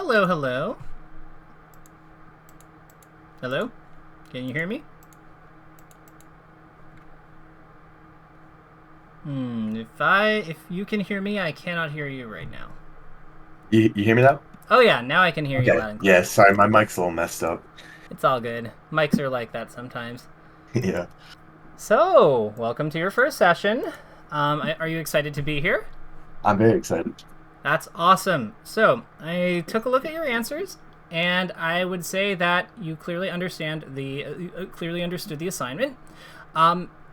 Hello, hello. Hello? Can you hear me? If you can hear me, I cannot hear you right now. You hear me now? Oh yeah, now I can hear you Okay. loud and Yeah, clear. sorry, my mic's a little messed up. It's all good. Mics are like that sometimes. Yeah, So, welcome to your first session. Are you excited to be here? I'm very excited. That's awesome. So, I took a look at your answers, and I would say that you clearly clearly understood the assignment.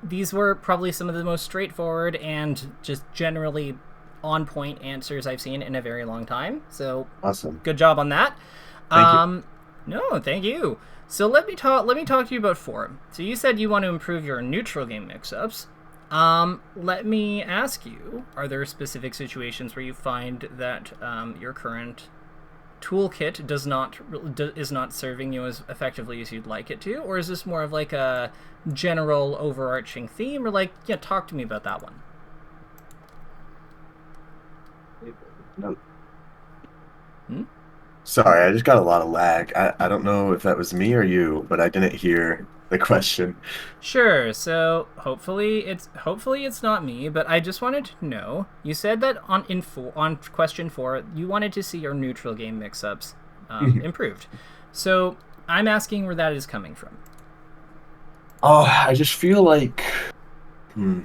These were probably some of the most straightforward and just generally on point answers I've seen in a very long time. So, Awesome. good job on that. Thank you. No, thank you. So let me talk to you about form. So you said you want to improve your neutral game mix-ups. Let me ask you: are there specific situations where you find that your current toolkit is not serving you as effectively as you'd like it to, or is this more of like a general overarching theme, or like yeah, talk to me about that one. No, Hmm? sorry, I just got a lot of lag. I don't know if that was me or you, but I didn't hear the question. Sure. So hopefully it's not me, but I just wanted to know. You said that on question 4, you wanted to see your neutral game mix-ups improved. So I'm asking where that is coming from. Oh, I just feel like hmm,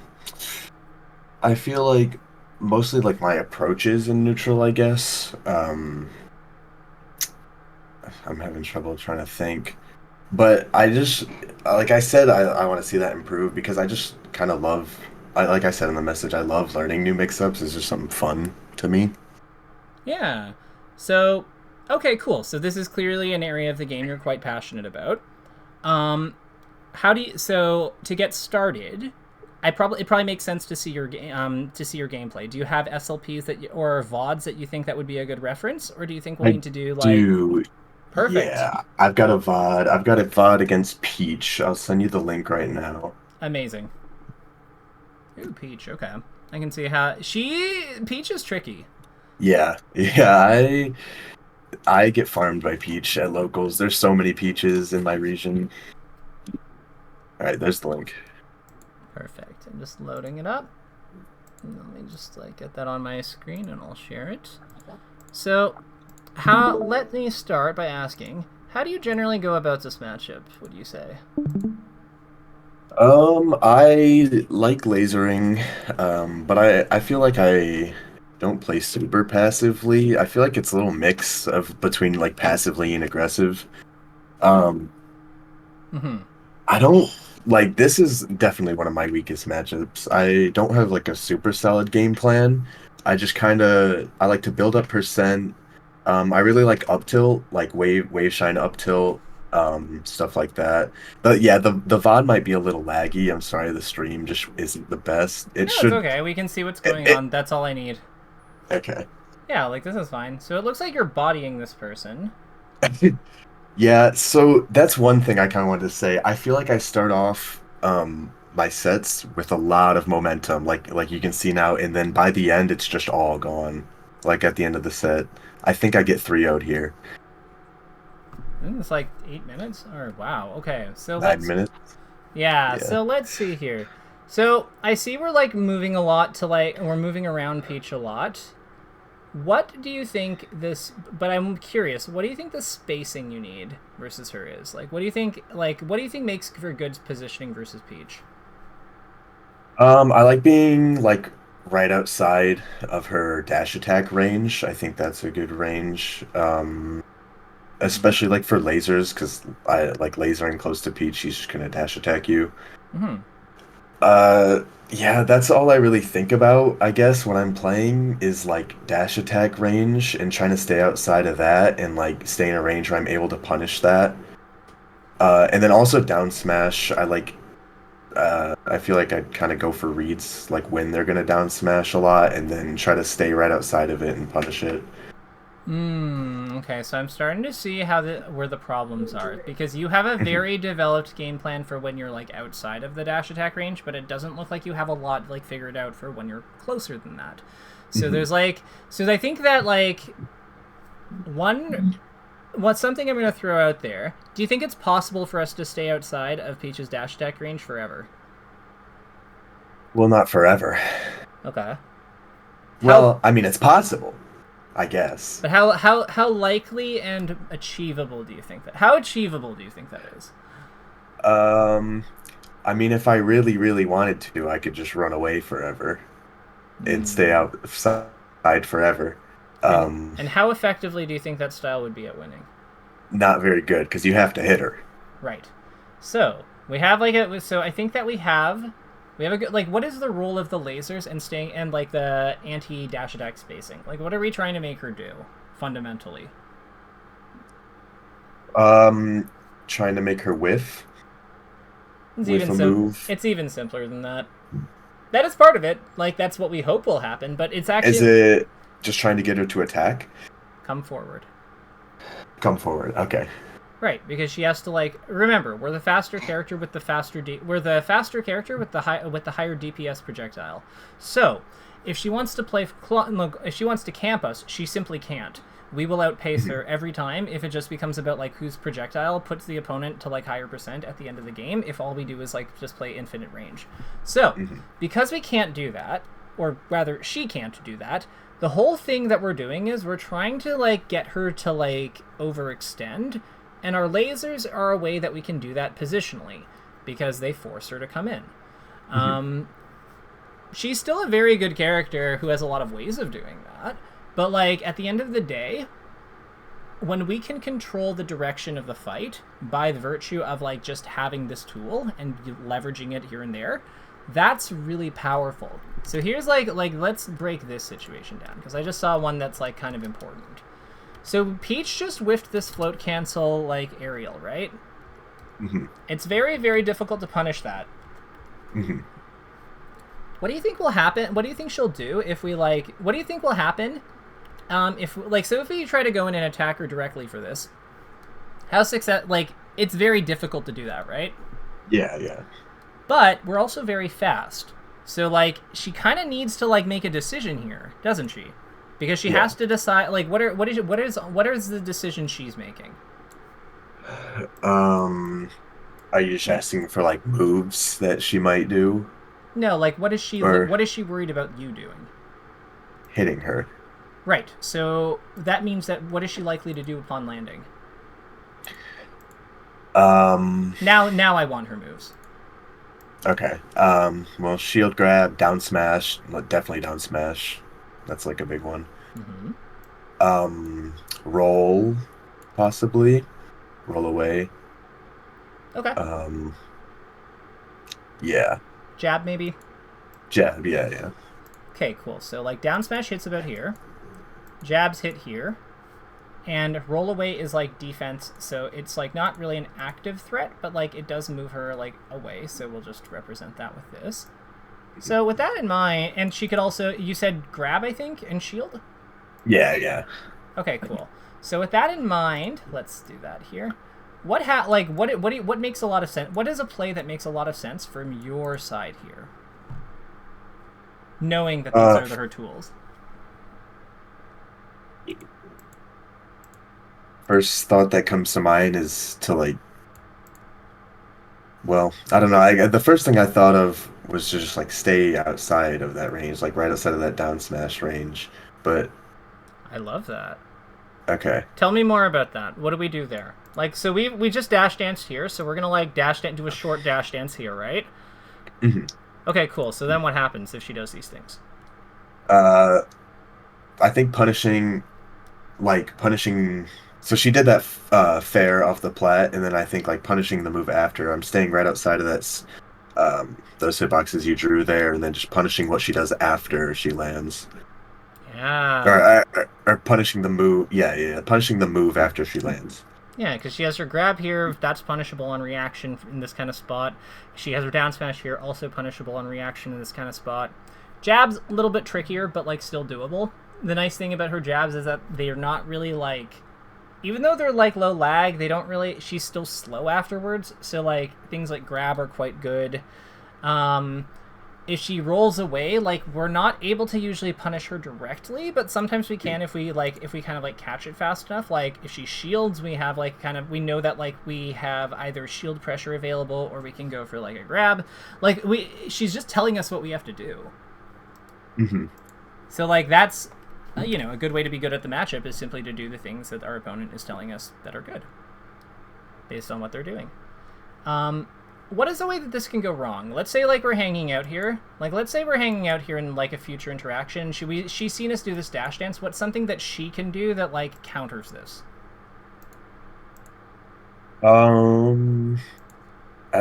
I feel like mostly like my approaches in neutral, I guess. I'm having trouble trying to think. But I just, like I said, I want to see that improve because I just kind of love, like I said in the message, I love learning new mix-ups. It's just something fun to me. Yeah. So okay, cool. So this is clearly an area of the game you're quite passionate about. Um, how do you so to get started? It probably makes sense to see your gameplay. Do you have SLPs or VODs that you think that would be a good reference, or do you think we'll I need to do like do, perfect, yeah. I've got a VOD. I've got a VOD against Peach. I'll send you the link right now. amazing? Ooh, Peach. Okay, I can see how Peach is tricky. Yeah, yeah. I get farmed by Peach at locals. There's so many peaches in my region. All right, there's the link. Perfect. I'm just loading it up. Let me just like get that on my screen and I'll share it. So, how? Let me start by asking, how do you generally go about this matchup? Would you say? I like lasering, but I feel like I don't play super passively. I feel like it's a little mix of between like passively and aggressive. Um, Mm-hmm. I don't like this is definitely one of my weakest matchups. I don't have like a super solid game plan. I just kind of I like to build up percent. I really like up tilt, like wave shine up tilt, stuff like that. But yeah, the VOD might be a little laggy. I'm sorry, the stream just isn't the best. It No, it's should okay. We can see what's it, going it on. That's all I need. okay. Yeah, like this is fine. So it looks like you're bodying this person. Yeah, so that's one thing I kind of wanted to say. I feel like I start off my sets with a lot of momentum, like you can see now, and then by the end it's just all gone. Like at the end of the set. I think I get 3-0'd here. It's like 8 minutes. Or wow. Okay, so 9 minutes. yeah. Yeah. So let's see here. So I see we're like moving a lot to like we're moving around Peach a lot. What do you think this? But I'm curious. What do you think the spacing you need versus her is? Like, what do you think? Like, what do you think makes for good positioning versus Peach? I like being like right outside of her dash attack range. I think that's a good range. Mm-hmm. Especially like for lasers, because I like lasering close to Peach, she's just gonna dash attack you. Mm-hmm. Yeah, that's all I really think about, I guess, when I'm playing is like dash attack range and trying to stay outside of that and like stay in a range where I'm able to punish that. And then also down smash, I feel like I kind of go for reads like when they're gonna down smash a lot and then try to stay right outside of it and punish it. Okay, so I'm starting to see where the problems are because you have a very developed game plan for when you're like outside of the dash attack range, but it doesn't look like you have a lot like figured out for when you're closer than that. So Mhm. there's like, so I think that like What's something I'm going to throw out there? Do you think it's possible for us to stay outside of Peach's dash attack range forever? Well, not forever. Okay. How Well, I mean, it's possible, I guess. But how likely and achievable do you think that? How achievable do you think that is? Um, I mean, if I really, really wanted to, I could just run away forever and stay outside forever. And Um, and how effectively do you think that style would be at winning? Not very good because you have to hit her. Right. So we have like a. So I think that we have a good like. What is the role of the lasers and staying and like the anti dash attack spacing? Like, what are we trying to make her do fundamentally? Um, Trying to make her whiff It's with even a sim. move. It's even simpler than that. That is part of it. Like that's what we hope will happen, but it's Is actually it just trying to get her to attack? come forward. Come forward. Okay. Right, because she has to like remember we're the faster character with the we're the faster character with the higher DPS projectile. So, if she wants to if she wants to camp us, she simply can't. We will outpace her every time if it just becomes about like whose projectile puts the opponent to like higher percent at the end of the game if all we do is like just play infinite range. So, because we can't do that, or rather she can't do that, the whole thing that we're doing is we're trying to like get her to like overextend, and our lasers are a way that we can do that positionally because they force her to come in. She's still a very good character who has a lot of ways of doing that, but like at the end of the day, when we can control the direction of the fight by the virtue of like just having this tool and leveraging it here and there, that's really powerful. So here's like let's break this situation down because I just saw one that's like kind of important. So Peach just whiffed this float cancel like aerial, right? It's very, very difficult to punish that. What do you think will happen? What do you think she'll do if we like? What do you think will happen? If like so if we try to go in and attack her directly for this, how success? Like it's very difficult to do that, right? Yeah, yeah. But we're also very fast. So like she kind of needs to like make a decision here, doesn't she? Because she has to decide like what is the decision she's making? Are you just asking for like moves that she might do No, like or what is she worried about you doing? hitting her? Right. So that means that what is she likely to do upon landing? Now I want her moves. Okay. Well, shield grab, down smash, definitely down smash. That's like a big one. Roll, possibly. Roll away. Okay. Yeah. Jab maybe. Jab, yeah, yeah. Okay, cool. So like down smash hits about here. Jabs hit here. And roll away is like defense, so it's like not really an active threat, but like it does move her like away, so we'll just represent that with this. So with that in mind, and she could also, you said grab, I think, and shield? Yeah, yeah. Okay, cool. So with that in mind, let's do that here. What makes a lot of sense? What is a play that makes a lot of sense from your side here? Knowing that these are her tools. First thought that comes to mind is to like, well, I don't know. The first thing I thought of was to just like stay outside of that range, like right outside of that down smash range. But I love that. okay. Tell me more about that. What do we do there? Like, so we just dash danced here, so we're gonna like do a short dash dance here, right? Okay, cool. So then what happens if she does these things? I think punishing. So she did that fair off the plat, and then I think like punishing the move after. I'm staying right outside of those hitboxes you drew there, and then just punishing what she does after she lands. Yeah. Or punishing the move. Yeah, punishing the move after she lands. Yeah, because she has her grab here, that's punishable on reaction in this kind of spot. She has her down smash here, also punishable on reaction in this kind of spot. Jab's a little bit trickier, but like still doable. The nice thing about her jabs is that they're not really like, even though they're like low lag, they don't really, she's still slow afterwards. So like things like grab are quite good. if she rolls away, like, we're not able to usually punish her directly, but sometimes we can if we kind of like catch it fast enough. Like, if she shields, we have like we know that like we have either shield pressure available or we can go for like a grab. Like, she's just telling us what we have to do. Mm-hmm. So like that's a good way to be good at the matchup is simply to do the things that our opponent is telling us that are good based on what they're doing. What is the way that this can go wrong? Let's say like we're hanging out here. Like, let's say we're hanging out here in like a future interaction. She's seen us do this dash dance. What's something that she can do that like counters this? I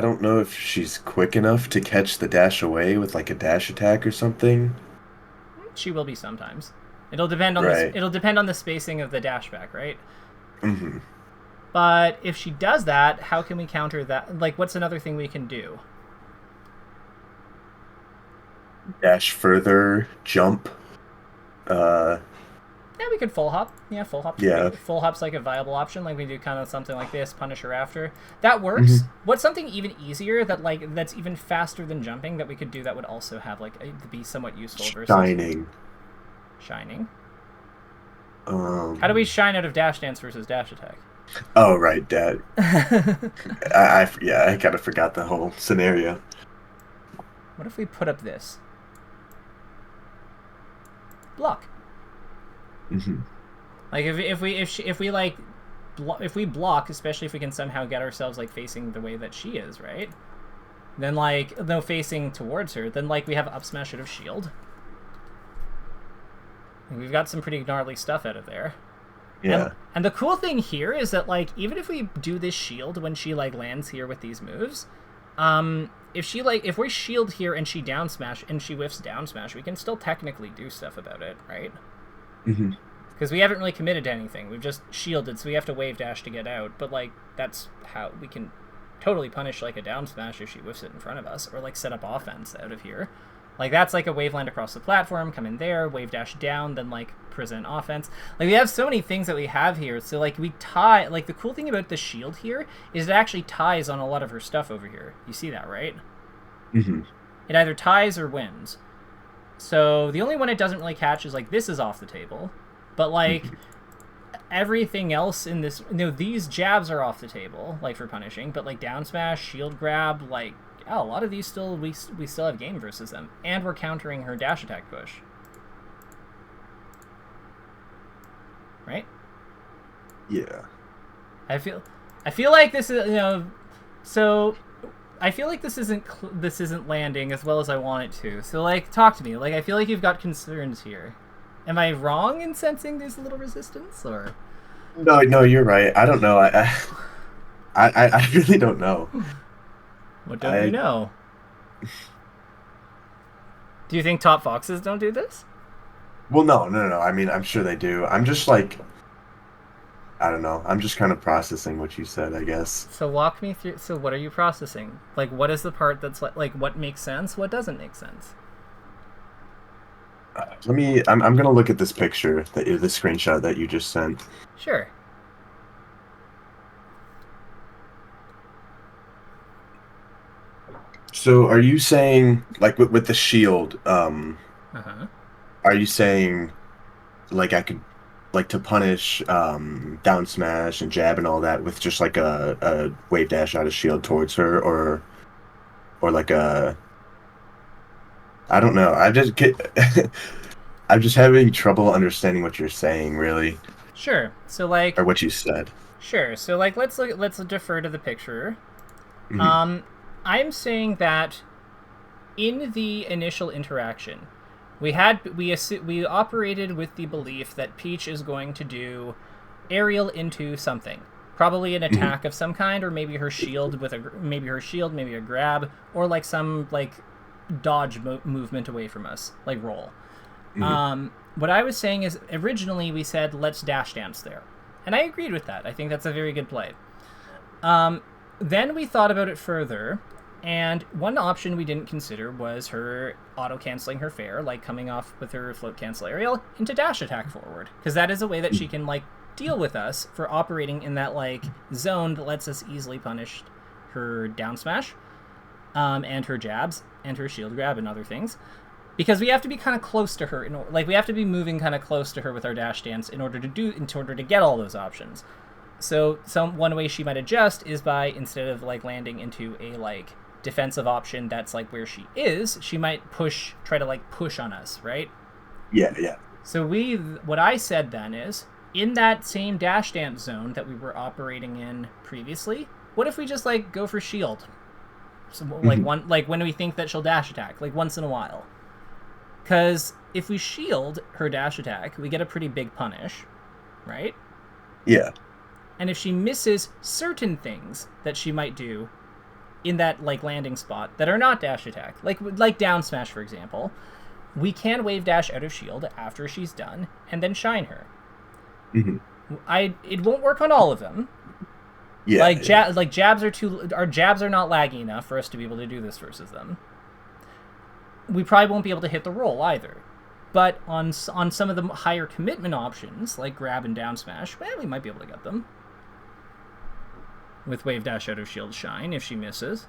don't know if she's quick enough to catch the dash away with like a dash attack or something. She will be sometimes. It'll depend on Right. it'll depend on the spacing of the dash back, right? Mm-hmm. But if she does that, how can we counter that? Like, what's another thing we can do? Dash further, jump. Yeah, we could full hop. Yeah, full hop. Yeah. Full hop's like a viable option. Like, we do kind of something like this, punish her after. That works. Mm-hmm. What's something even easier that's even faster than jumping that we could do that would also have like be somewhat useful versus Shining. How do we shine out of dash dance versus dash attack? Oh, right, Dad. I kind of forgot the whole scenario. What if we put up this? Block. Mm-hmm. Like, if we block, especially if we can somehow get ourselves like facing the way that she is, right? Then like, no, facing towards her, then like we have up smash out of shield. And we've got some pretty gnarly stuff out of there. Yeah. And the cool thing here is that like, even if we do this shield when she like lands here with these moves, if we shield here and she down smash and she whiffs down smash, we can still technically do stuff about it, right? Mm-hmm. Because we haven't really committed to anything. We've just shielded, so we have to wave dash to get out. But like, that's how we can totally punish like a down smash if she whiffs it in front of us, or like set up offense out of here. Like, that's like a wave land across the platform, come in there, wave dash down, then like present offense. Like, we have so many things that we have here. So like, we tie, like, the cool thing about the shield here is it actually ties on a lot of her stuff over here. You see that, right? Mm-hmm. It either ties or wins. So the only one it doesn't really catch is like, this is off the table. But like, everything else in this, these jabs are off the table, like for punishing, but like down smash, shield grab, like, a lot of these still, we still have game versus them. And we're countering her dash attack push. Right? Yeah. I feel like this is, so I feel like this isn't landing as well as I want it to. So like, talk to me. Like, I feel like you've got concerns here. Am I wrong in sensing there's a little resistance, or? No, you're right. I don't know. I really don't know. What don't you know? Do you think top foxes don't do this? Well, no. I mean, I'm sure they do. I'm just like, I don't know. I'm just kind of processing what you said, I guess. So walk me through. So what are you processing? Like, what is the part that's like what makes sense? What doesn't make sense? I'm gonna look at this picture, the screenshot that you just sent. Sure. So are you saying, like, with the shield, Uh-huh. are you saying, like, I could, like, to punish down smash and jab and all that with just like a wave dash out of shield towards her, or like a, I don't know. I'm just having trouble understanding what you're saying, really. Sure. So like, Or what you said. Sure. So like, let's defer to the picture. Mm-hmm. I'm saying that in the initial interaction, we operated with the belief that Peach is going to do aerial into something, probably an attack of some kind, or maybe her shield maybe a grab, or like some like dodge movement away from us, like roll. What I was saying is, originally we said let's dash dance there, and I agreed with that. I think that's a very good play. Then we thought about it further, and one option we didn't consider was her auto-canceling her fair, like coming off with her float cancel aerial into dash attack forward, because that is a way that she can like deal with us for operating in that like zone that lets us easily punish her down smash and her jabs. and her shield grab and other things. Because we have to be kind of close to her, like we have to be moving kind of close to her with our dash dance in order to get all those options. So one way she might adjust is by, instead of like landing into a like defensive option that's like where she is, she might try to like push on us, right? Yeah. So what I said then is, in that same dash dance zone that we were operating in previously, what if we just like go for shield? So like when we think that she'll dash attack, like once in a while. Because if we shield her dash attack, we get a pretty big punish, right? Yeah. And if she misses certain things that she might do in that like landing spot that are not dash attack, like down smash, for example, we can wave dash out of shield after she's done and then shine her. It won't work on all of them. Yeah. Like jabs our jabs are not laggy enough for us to be able to do this versus them. We probably won't be able to hit the roll either. But on some of the higher commitment options, like grab and down smash, well, we might be able to get them. With wave dash out of shield shine if she misses.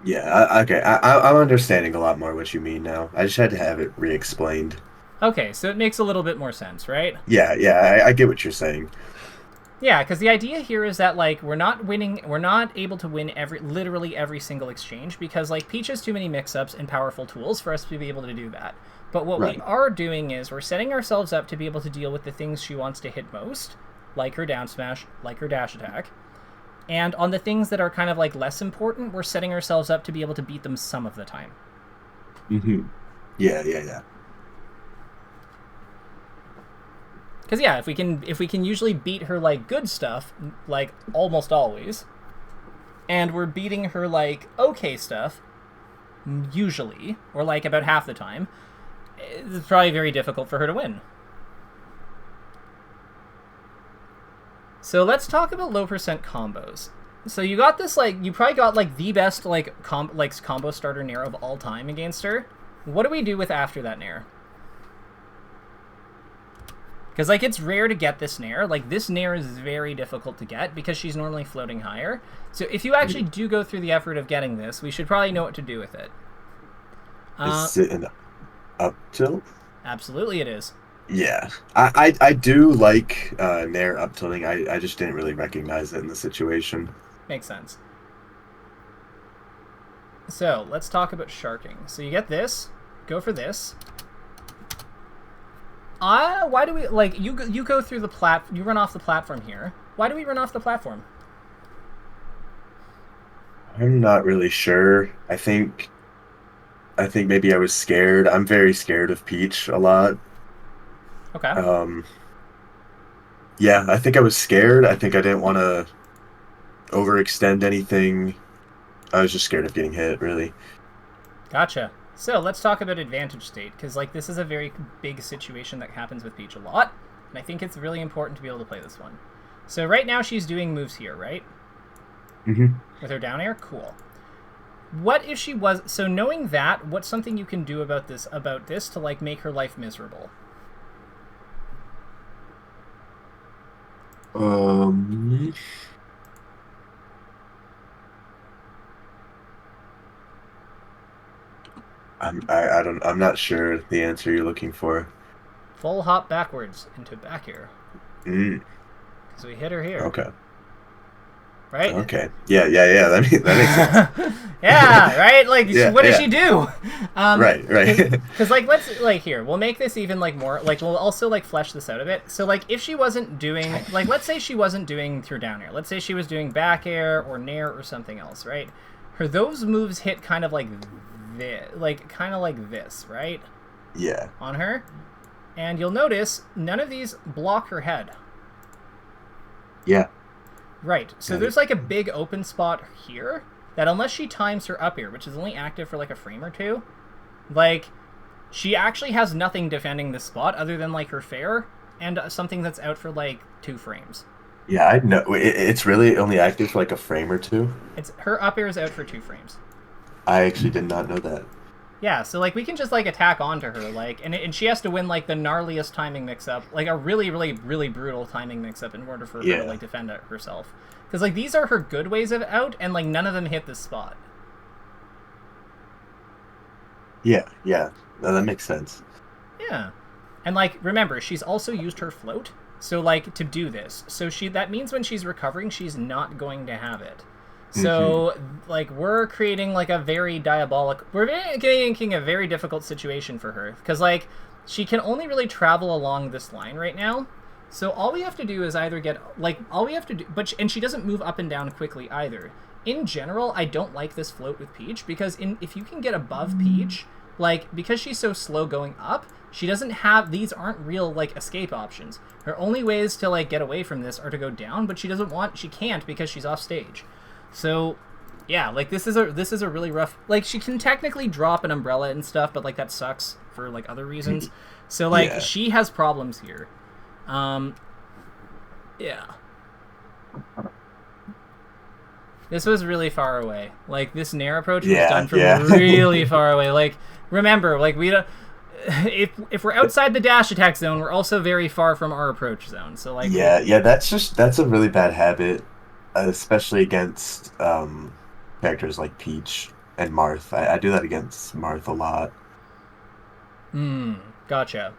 Yeah, okay. I'm understanding a lot more what you mean now. I just had to have it re-explained. Okay, so it makes a little bit more sense, right? Yeah, I get what you're saying. Yeah, because the idea here is that, like, we're not able to win literally every single exchange, because, like, Peach has too many mix-ups and powerful tools for us to be able to do that. But what we are doing is we're setting ourselves up to be able to deal with the things she wants to hit most, like her down smash, like her dash attack. And on the things that are kind of, like, less important, we're setting ourselves up to be able to beat them some of the time. Yeah. Because yeah, if we can usually beat her like good stuff, like almost always, and we're beating her like okay stuff, usually, or like about half the time, it's probably very difficult for her to win. So let's talk about low percent combos. So you got this like you probably got like the best like combo starter nair of all time against her. What do we do with after that nair? Because, like, it's rare to get this nair. Like, this nair is very difficult to get because she's normally floating higher. So if you actually do go through the effort of getting this, we should probably know what to do with it. Is it an up tilt? Absolutely it is. Yeah. I do like nair up tilting. I just didn't really recognize it in the situation. Makes sense. So, let's talk about sharking. So you get this. Go for this. Why do we, like, you go through the you run off the platform here. Why do we run off the platform? I'm not really sure. I think maybe I was scared. I'm very scared of Peach a lot. Okay. Yeah, I think I was scared. I think I didn't want to overextend anything. I was just scared of getting hit, really. Gotcha. So let's talk about advantage state, because like this is a very big situation that happens with Peach a lot, and I think it's really important to be able to play this one. So right now she's doing moves here, right? With her down air? Cool. What if she was... So knowing that, what's something you can do about this to like make her life miserable? I'm not sure the answer you're looking for. Full hop backwards into back air. Because we hit her here. Okay. Right? Okay. Yeah. That makes sense. Yeah, right? Like, what does she do? Right. Because, like, let's, like, here, we'll make this even, like, more, like, we'll also, like, flesh this out a bit. So, like, if she wasn't doing, like, let's say she wasn't doing through down air. Let's say she was doing back air or nair or something else, right? Those moves hit kind of like this, right? Yeah. On her. And you'll notice none of these block her head. Yeah. Right. So there's like a big open spot here that unless she times her up air, which is only active for like a frame or two, like she actually has nothing defending this spot other than like her fair and something that's out for like 2 frames. Yeah, I know. It's really only active for like a frame or two. Her up air is out for 2 frames. I actually did not know that. Yeah, so like we can just like attack onto her, like, and she has to win like the gnarliest timing mix-up, like a really, really, really brutal timing mix-up in order for her to like defend it herself. Because like these are her good ways of out, and like none of them hit this spot. Yeah, yeah. No, that makes sense. Yeah, and like remember, she's also used her float, so like to do this. So that means when she's recovering, she's not going to have it. So, like, we're creating, like, a very we're making a very difficult situation for her. Because, like, she can only really travel along this line right now. So all we have to do is either get, like, all we have to do, and she doesn't move up and down quickly either. In general, I don't like this float with Peach, because if you can get above Peach, like, because she's so slow going up, she doesn't have, these aren't real, like, escape options. Her only ways to, like, get away from this are to go down, but she can't because she's off stage. So, yeah, like, this is a really rough... Like, she can technically drop an umbrella and stuff, but, like, that sucks for, like, other reasons. So, like, she has problems here. Yeah. This was really far away. Like, this Nair approach was done from really far away. Like, remember, like, we don't... If we're outside the dash attack zone, we're also very far from our approach zone. So, like... Yeah, that's a really bad habit. Especially against characters like Peach and Marth. I do that against Marth a lot. Gotcha.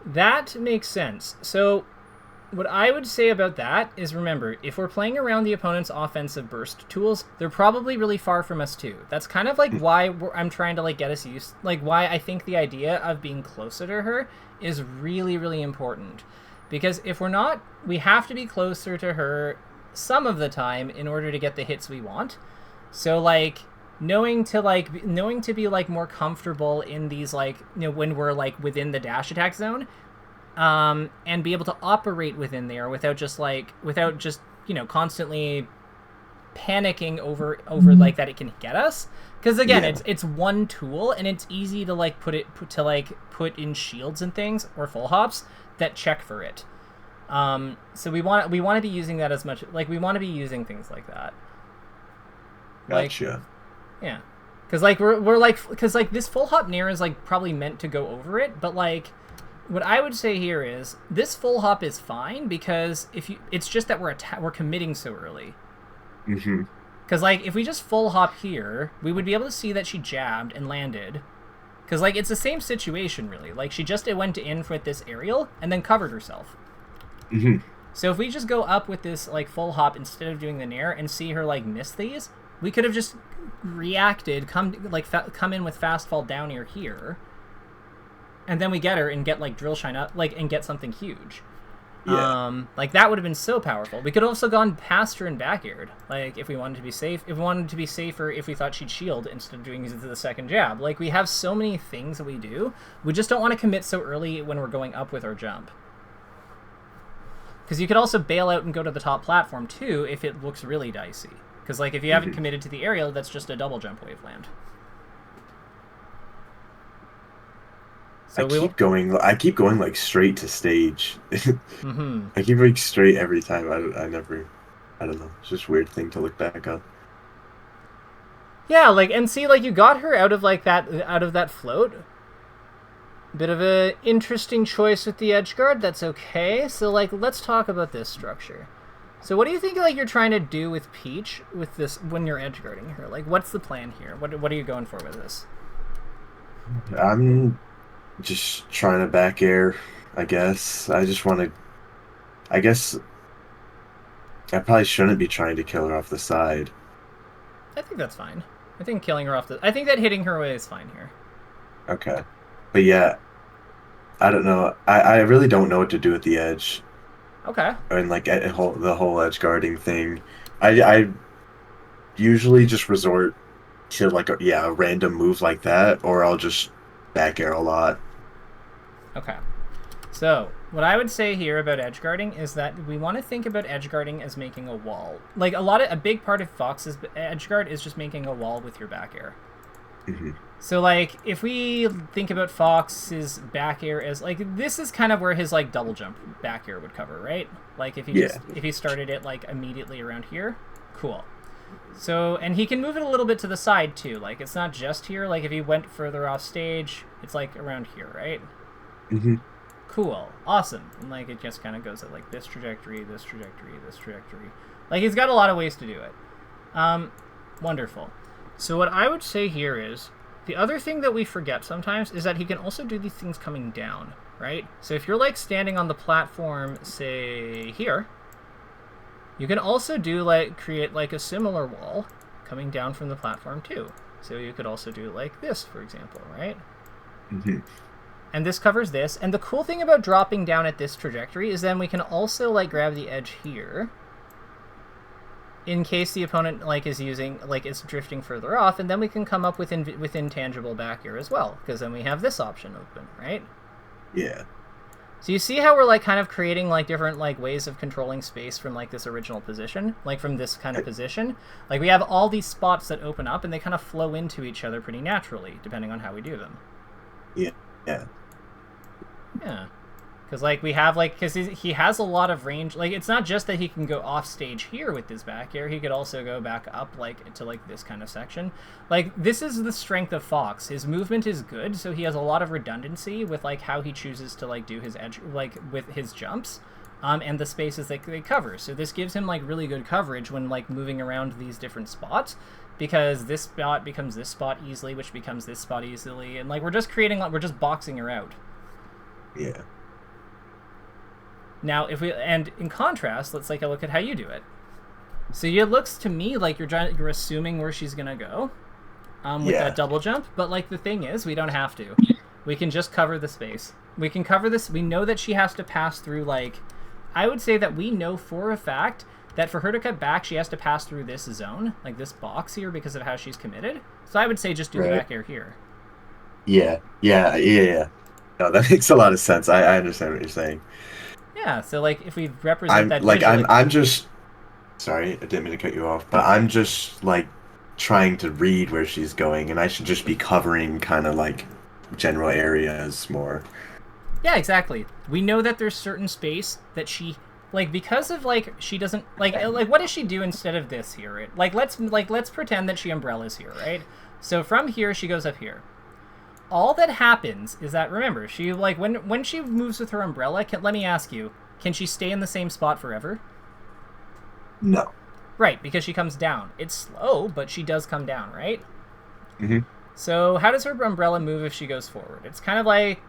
That makes sense. So, what I would say about that is, remember, if we're playing around the opponent's offensive burst tools, they're probably really far from us too. That's kind of like why I'm trying to like get us used, like why I think the idea of being closer to her is really, really important. Because if we're not, we have to be closer to her some of the time in order to get the hits we want. So like knowing to be like more comfortable in these, like, you know, when we're like within the dash attack zone, and be able to operate within there without just you know, constantly panicking over like that it can get us. Because again, it's one tool and it's easy to like put in shields and things or full hops that check for it. So we want to be using that as much, like we want to be using things like that. Gotcha. Like, yeah, because like we're like, because like this full hop Nair is like probably meant to go over it, but like what I would say here is this full hop is fine because it's just that we're committing so early. Because like if we just full hop here, we would be able to see that she jabbed and landed. Because like it's the same situation really. Like she just went in with this aerial and then covered herself. So if we just go up with this like full hop instead of doing the Nair and see her like miss these, we could have just reacted, come in with fast fall down here, and then we get her and get like drill shine up, like, and get something huge. Like that would have been so powerful. We could have also gone past her and back aired, like if we wanted to be safe. If we wanted to be safer, if we thought she'd shield instead of doing the second jab. Like we have so many things that we do. We just don't want to commit so early when we're going up with our jump. Because you could also bail out and go to the top platform, too, if it looks really dicey. Because, like, if you haven't committed to the aerial, that's just a double jump wave land. So I keep going, like, straight to stage. I keep going straight every time. I don't know. It's just a weird thing to look back on. Yeah, like, and see, like, you got her out of that float. Bit of a interesting choice with the edge guard. That's okay. So like, let's talk about this structure. So what do you think like you're trying to do with Peach with this when you're edge guarding her? Like, what's the plan here? What are you going for with this? I'm just trying to back air, I guess. I guess I probably shouldn't be trying to kill her off the side. I think that's fine. I think that hitting her away is fine here. Okay. But yeah, I don't know. I really don't know what to do with the edge. Okay. And like the whole edge guarding thing. I usually just resort to like a random move like that, or I'll just back air a lot. Okay. So what I would say here about edge guarding is that we want to think about edge guarding as making a wall. Like a big part of Fox's edge guard is just making a wall with your back air. So, like, if we think about Fox's back air as, like, this is kind of where his, like, double jump back air would cover, right? Like, if he started it, like, immediately around here. Cool. So, and he can move it a little bit to the side too. Like, it's not just here. Like, if he went further off stage, it's like around here, right? Hmm. Cool. Awesome. And like, it just kind of goes at like this trajectory, this trajectory, this trajectory. Like, he's got a lot of ways to do it. Wonderful. So what I would say here is, the other thing that we forget sometimes is that he can also do these things coming down, right? So if you're like standing on the platform, say here, you can also do like create like a similar wall coming down from the platform too. So you could also do like this, for example, right? Hmm. And this covers this. And the cool thing about dropping down at this trajectory is then we can also like grab the edge here in case the opponent like is using like is drifting further off, and then we can come up with intangible back here as well, because then we have this option open, right? Yeah. So you see how we're like kind of creating like different like ways of controlling space from like this original position, like from this kind of position. Like we have all these spots that open up and they kind of flow into each other pretty naturally depending on how we do them. Yeah. Yeah. Yeah. Because, like, we have, like, because he has a lot of range. Like, it's not just that he can go off stage here with his back air. He could also go back up, like, to, like, this kind of section. Like, this is the strength of Fox. His movement is good, so he has a lot of redundancy with, like, how he chooses to, like, do his edge, like, with his jumps. And the spaces that they cover. So this gives him, like, really good coverage when, like, moving around these different spots. Because this spot becomes this spot easily, which becomes this spot easily. And, like, we're just creating, we're just boxing her out. Yeah. Now, and in contrast, let's take a look at how you do it. So it looks to me like you're assuming where she's gonna go, with that double jump. But like the thing is, we don't have to. We can just cover the space. We can cover this. We know that she has to pass through like, I would say that we know for a fact that for her to cut back, she has to pass through this zone, like this box here, because of how she's committed. So I would say just do the back air here. Yeah. Yeah. Yeah. Yeah. No, that makes a lot of sense. I understand what you're saying. Yeah, so like if we represent that I'm just sorry, I didn't mean to cut you off, but I'm just like trying to read where she's going, and I should just be covering kind of like general areas more. Yeah, exactly. We know that there's certain space that she like because of like she doesn't like what does she do instead of this here? Right? Let's pretend that she umbrellas here, right? So from here she goes up here. All that happens is that, remember, she, like, when she moves with her umbrella, let me ask you, can she stay in the same spot forever? No. Right, because she comes down. It's slow, but she does come down, right? Mm-hmm. So how does her umbrella move if she goes forward? It's kind of like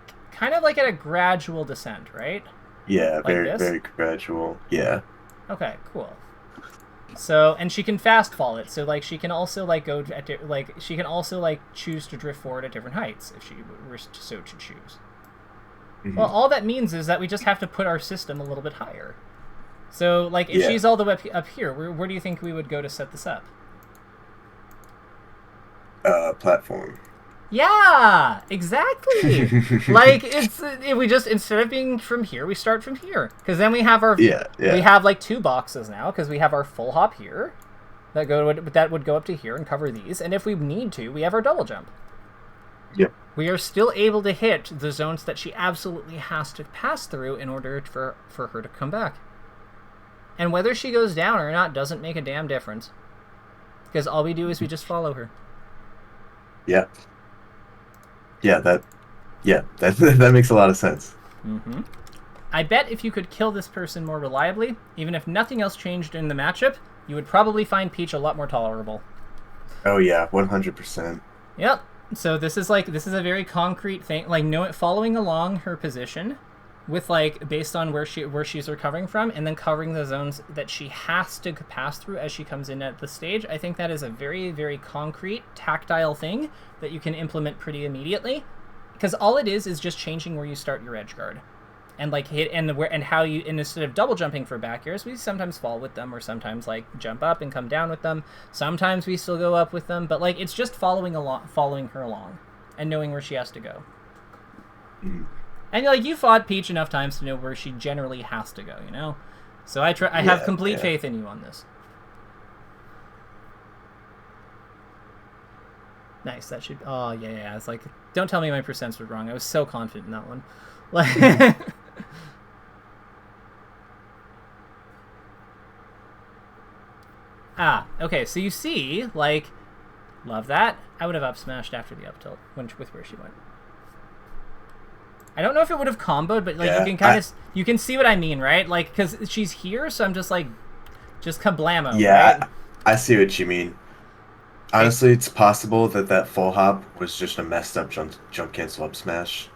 at a gradual descent, right? Yeah, like very, this? very gradual. Yeah. Okay, cool. So, and she can fast fall it. So, like, she can also, like, she can also, like, choose to drift forward at different heights if she were so to choose. Mm-hmm. Well, all that means is that we just have to put our system a little bit higher. So, like, if she's all the way up here, where do you think we would go to set this up? Platform. Yeah, exactly. Like we just instead of being from here, we start from here because then we have our we have like two boxes now because we have our full hop here that would go up to here and cover these, and if we need to, we have our double jump. Yep. We are still able to hit the zones that she absolutely has to pass through in order for her to come back. And whether she goes down or not doesn't make a damn difference because all we do is we just follow her. Yeah. Yeah, that makes a lot of sense. Mm-hmm. I bet if you could kill this person more reliably, even if nothing else changed in the matchup, you would probably find Peach a lot more tolerable. Oh yeah, 100%. Yep. So this is a very concrete thing, like following along her position, with like based on where she's recovering from, and then covering the zones that she has to pass through as she comes in at the stage. I think that is a very, very concrete, tactile thing that you can implement pretty immediately, because all it is just changing where you start your edge guard, and like hit and how you, and instead of double jumping for back airs, we sometimes fall with them, or sometimes like jump up and come down with them. Sometimes we still go up with them, but like it's just following her along, and knowing where she has to go. Mm-hmm. And like you fought Peach enough times to know where she generally has to go, you know. So I have complete faith in you on this. Nice. That should. Oh yeah. It's like, don't tell me my percents were wrong. I was so confident in that one. Like. Ah, okay, so you see, like, love that. I would have up smashed after the up tilt with where she went. I don't know if it would have comboed, but like Yeah, you can kind of you can see what I mean, right? Like, because she's here, so I'm just like, just kablamo, right? I see what you mean. Okay. Honestly, it's possible that that full hop was just a messed up jump cancel up smash.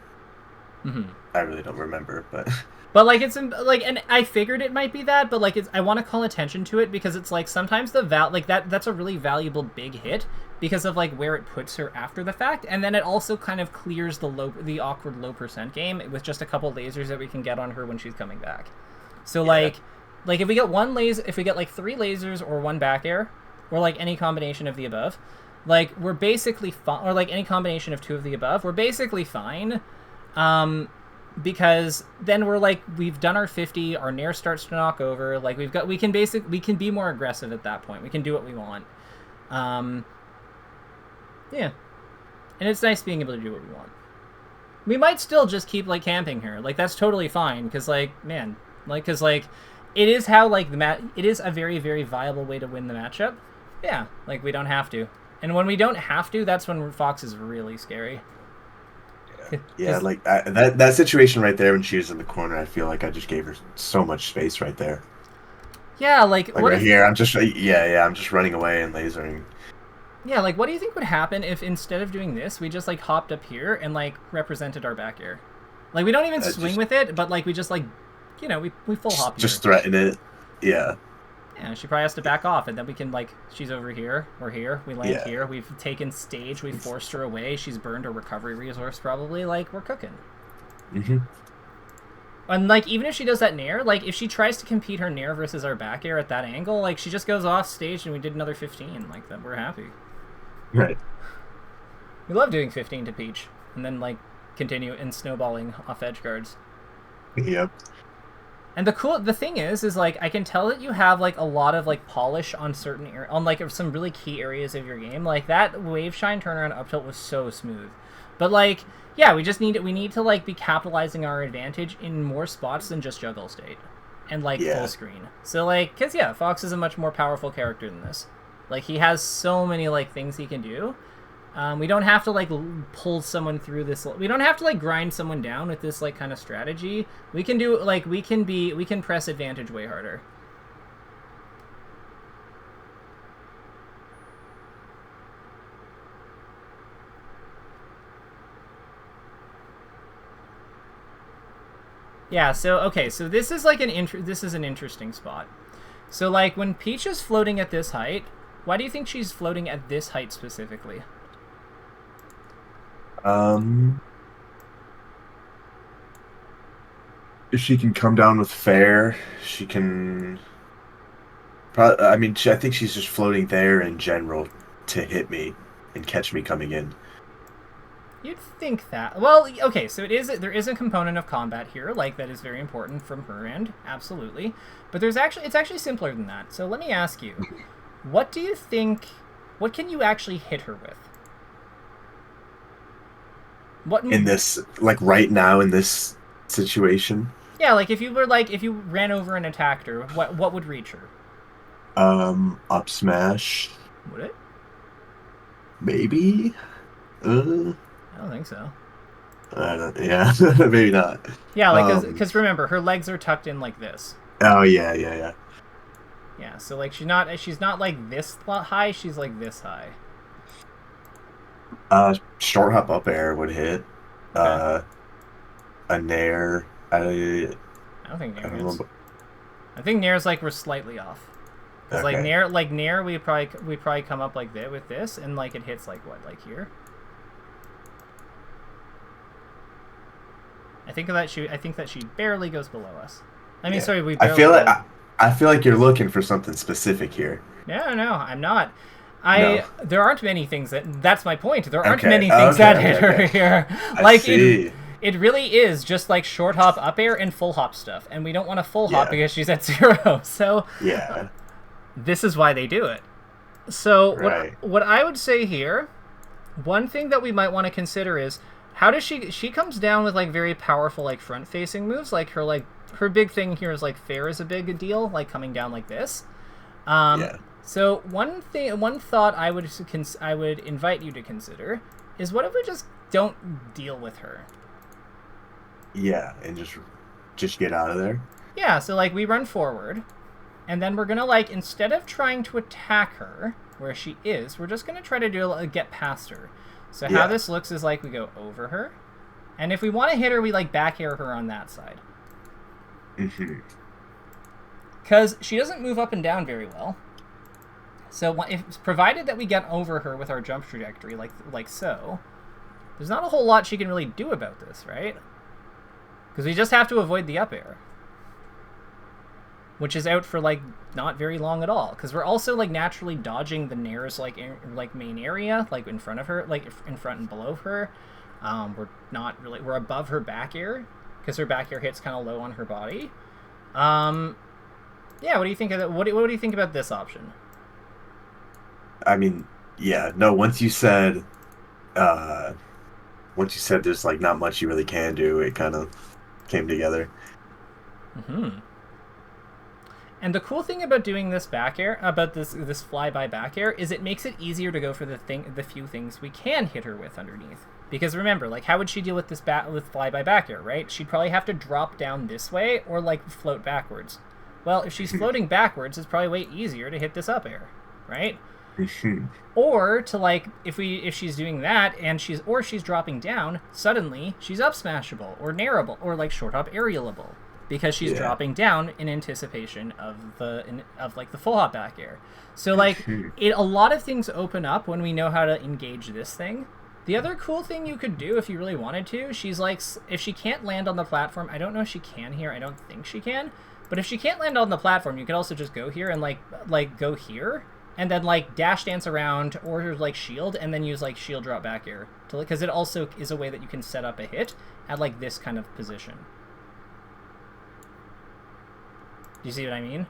Mm-hmm. I really don't remember, but But like it's like, and I figured it might be that, but like I want to call attention to it because it's like sometimes like that's a really valuable big hit because of like where it puts her after the fact, and then it also kind of clears the awkward low percent game with just a couple lasers that we can get on her when she's coming back. So yeah. like if we get one laser, if we get like 3 lasers or 1 back air, or like any combination of the above, like we're basically fine, or like any combination of 2 of the above, we're basically fine. Because then we're like, we've done our 50, our nair starts to knock over, like we can be more aggressive at that point. We can do what we want. Yeah. And it's nice being able to do what we want. We might still just keep like camping her. Like that's totally fine because like, man, like cuz like it is how like it is a very very viable way to win the matchup. Yeah, like we don't have to. And when we don't have to, that's when Fox is really scary. Yeah, like that situation right there when she was in the corner, I feel like I just gave her so much space right there. Yeah, like Like what right if here, I'm just I'm just running away and lasering. Yeah, like what do you think would happen if instead of doing this, we just like hopped up here and like represented our back air? Like we don't even swing with it, but like we just like, you know, we full hop here. Just threaten it. Yeah. Yeah, she probably has to back off, and then we can like, she's over here, we're here, we land here, we've taken stage, we forced her away, she's burned her recovery resource probably, like we're cooking. Mm-hmm. And like even if she does that nair, like if she tries to compete her nair versus our back air at that angle, like she just goes off stage and we did another 15, like that we're happy. Right. We love doing 15 to Peach, and then like continue in snowballing off edge guards. Yep. And the thing is like I can tell that you have like a lot of like polish on on like some really key areas of your game. Like that wave shine turnaround up tilt was so smooth. But like, yeah, we need to like be capitalizing our advantage in more spots than just juggle state and like full screen. So like, cause yeah, Fox is a much more powerful character than this. Like he has so many like things he can do. We don't have to like pull someone through this. We don't have to like grind someone down with this like kind of strategy. We can do like we can press advantage way harder. Yeah. So okay. So this is like this is an interesting spot. So like when Peach is floating at this height, why do you think she's floating at this height specifically? If she can come down with fair, she can. I mean, I think she's just floating there in general to hit me and catch me coming in. You'd think that. Well, okay, so there is a component of combat here, like that is very important from her end, absolutely. But it's actually simpler than that. So let me ask you, what do you think? What can you actually hit her with? What in this, like right now in this situation? Yeah, like if you ran over and attacked her, what would reach her? Up smash. Would it? Maybe. I don't think so. Yeah, maybe not. Yeah, like because remember, her legs are tucked in like this. Oh yeah. Yeah, so like she's not like this high. She's like this high. Short hop up air would hit. Okay. A nair. I don't think nair hits. I think nair's like we're slightly off. Because okay. like nair, we probably come up like this with this, and like it hits like what, like here. I think that she barely goes below us. I mean, sorry, we. I feel like you're looking for something specific here. No, I'm not. There aren't many things that's my point. There aren't many things that hit her here. Like it really is just like short hop up air and full hop stuff, and we don't want to full hop because she's at 0. So this is why they do it. So what I would say here, one thing that we might want to consider is how does she comes down with like very powerful like front facing moves, like her big thing here is like fair is a big deal, like coming down like this. So one thought I would invite you to consider is, what if we just don't deal with her? Yeah, and just get out of there. Yeah, so like we run forward, and then we're gonna like, instead of trying to attack her where she is, we're just gonna try to do get past her. So how Yeah. this looks is like we go over her, and if we want to hit her, we like back air her on that side. Hmm. Because she doesn't move up and down very well. So if provided that we get over her with our jump trajectory, like so, there's not a whole lot she can really do about this, right? Because we just have to avoid the up air, which is out for like not very long at all. Because we're also like naturally dodging the Nair's like main area, like in front of her, like in front and below her. We're above her back air because her back air hits kind of low on her body. Yeah, what do you think of that? What do you think about this option? I mean, yeah, no, uh once you said there's like not much you really can do, it kind of came together. Hmm. And the cool thing about doing this back air, about this flyby back air, is it makes it easier to go for the few things we can hit her with underneath. Because remember, like, how would she deal with this with flyby back air, right? She'd probably have to drop down this way or like float backwards. Well, if she's floating backwards, it's probably way easier to hit this up air, right? Or to like, if she's doing that and she's dropping down, suddenly she's up smashable or nairable or like short hop aerialable, because she's dropping down in anticipation of like the full hop back air. So like a lot of things open up when we know how to engage this thing. The other cool thing you could do if you really wanted to, she's like, if she can't land on the platform, I don't know if she can here, I don't think she can, but if she can't land on the platform, you could also just go here and like go here and then like dash dance around or like shield and then use like shield drop back air to, because it also is a way that you can set up a hit at like this kind of position. Do you see what I mean?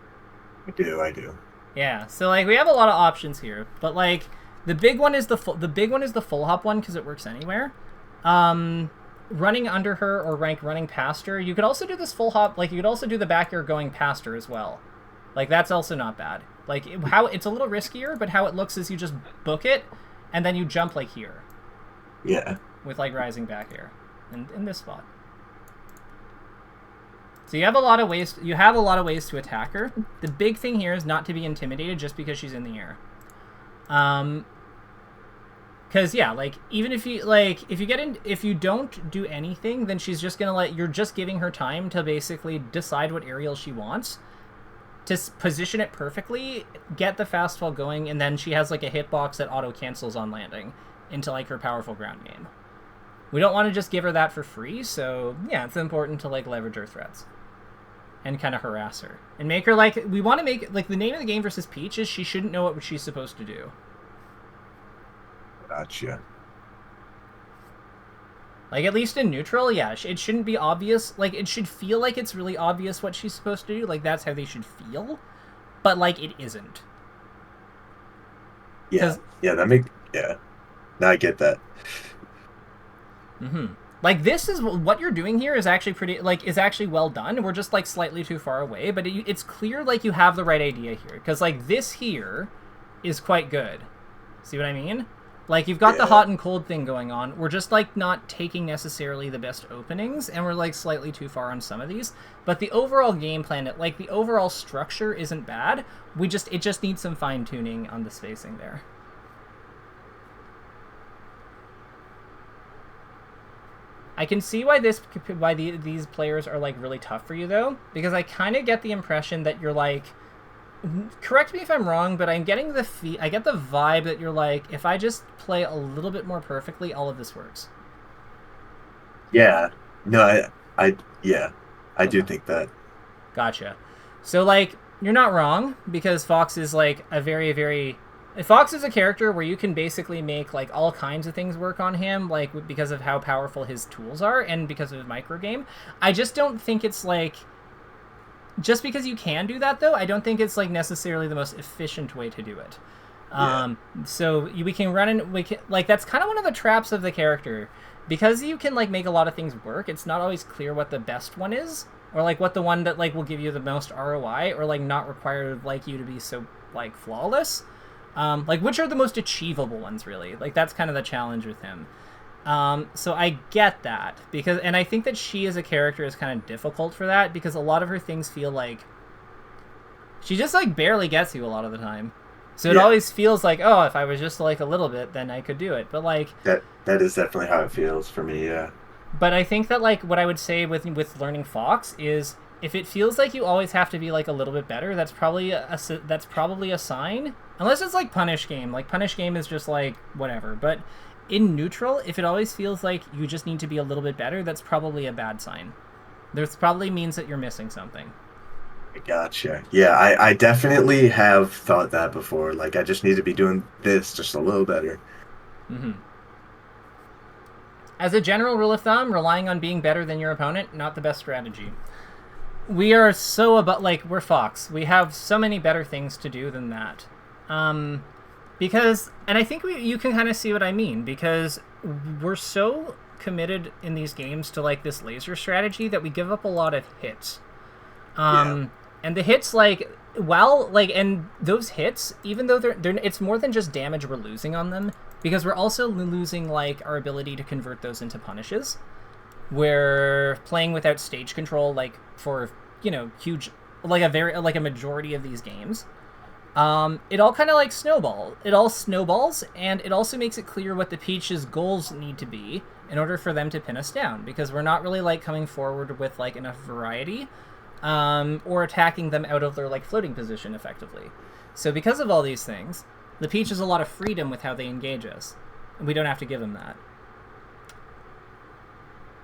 I do. Yeah, so like we have a lot of options here, but like the big one is the full hop one because it works anywhere. Running under her or running past her. You could also do this full hop, like you could also do the back air going past her as well. Like that's also not bad. Like how it's a little riskier, but how it looks is you just book it and then you jump like here. Yeah. With like rising back air in this spot. So you have a lot of ways. You have a lot of ways to attack her. The big thing here is not to be intimidated just because she's in the air. Because yeah, like even if you don't do anything, then she's just gonna you're just giving her time to basically decide what aerial she wants, to position it perfectly, get the fast fall going, and then she has like a hitbox that auto cancels on landing into like her powerful ground game. We don't want to just give her that for free, so yeah, it's important to like leverage her threats and kind of harass her and make her like, we want to make like the name of the game versus Peach is she shouldn't know what she's supposed to do. Gotcha. Like at least in neutral, yeah, it shouldn't be obvious. Like it should feel like it's really obvious what she's supposed to do. Like that's how they should feel, but like it isn't. Yeah. Yeah. Now I get that. Mm-hmm. Like this is what you're doing here is actually is actually well done. We're just like slightly too far away, but it's clear like you have the right idea here, because like this here is quite good. See what I mean? Like you've got the hot and cold thing going on. We're just like not taking necessarily the best openings, and we're like slightly too far on some of these. But the overall game plan, like the overall structure, isn't bad. It just needs some fine tuning on the spacing there. I can see why these players are like really tough for you though, because I kind of get the impression that you're like, correct me if I'm wrong, but I'm getting I get the vibe that you're like, if I just play a little bit more perfectly, all of this works. Yeah. No, I do think that. Gotcha. So like, you're not wrong, because Fox is like a very, very... Fox is a character where you can basically make like all kinds of things work on him, like because of how powerful his tools are and because of his micro game. I just don't think it's like... Just because you can do that, though, I don't think it's like necessarily the most efficient way to do it. So we can run in, like that's kind of one of the traps of the character, because you can like make a lot of things work. It's not always clear what the best one is, or like what the one that like will give you the most ROI, or like not require like you to be so like flawless. Like which are the most achievable ones, really? Like that's kind of the challenge with him. So I get that and I think that she as a character is kind of difficult for that because a lot of her things feel like she just like barely gets you a lot of the time. So it always feels like, oh, if I was just like a little bit, then I could do it. But like that is definitely how it feels for me. Yeah. But I think that like what I would say with learning Fox is if it feels like you always have to be like a little bit better, that's probably a sign. Unless it's like Punish Game. Like Punish Game is just like whatever. But in neutral, if it always feels like you just need to be a little bit better, that's probably a bad sign. There's probably means that you're missing something. Gotcha. Yeah, I definitely have thought that before. Like, I just need to be doing this just a little better. Mm-hmm. As a general rule of thumb, relying on being better than your opponent, not the best strategy. We are so about, like, we're Fox. We have so many better things to do than that. Because, and I think you can kind of see what I mean, because we're so committed in these games to, like, this laser strategy that we give up a lot of hits. And the hits, like, and those hits, even though it's more than just damage we're losing on them, because we're also losing, like, our ability to convert those into punishes. We're playing without stage control, like, for, huge, like, a majority of these games. It all kind of, like, It all snowballs, and it also makes it clear what the Peach's goals need to be in order for them to pin us down, because we're not really, like, coming forward with, like, enough variety, or attacking them out of their, like, floating position effectively. So because of all these things, the Peach has a lot of freedom with how they engage us, and we don't have to give them that.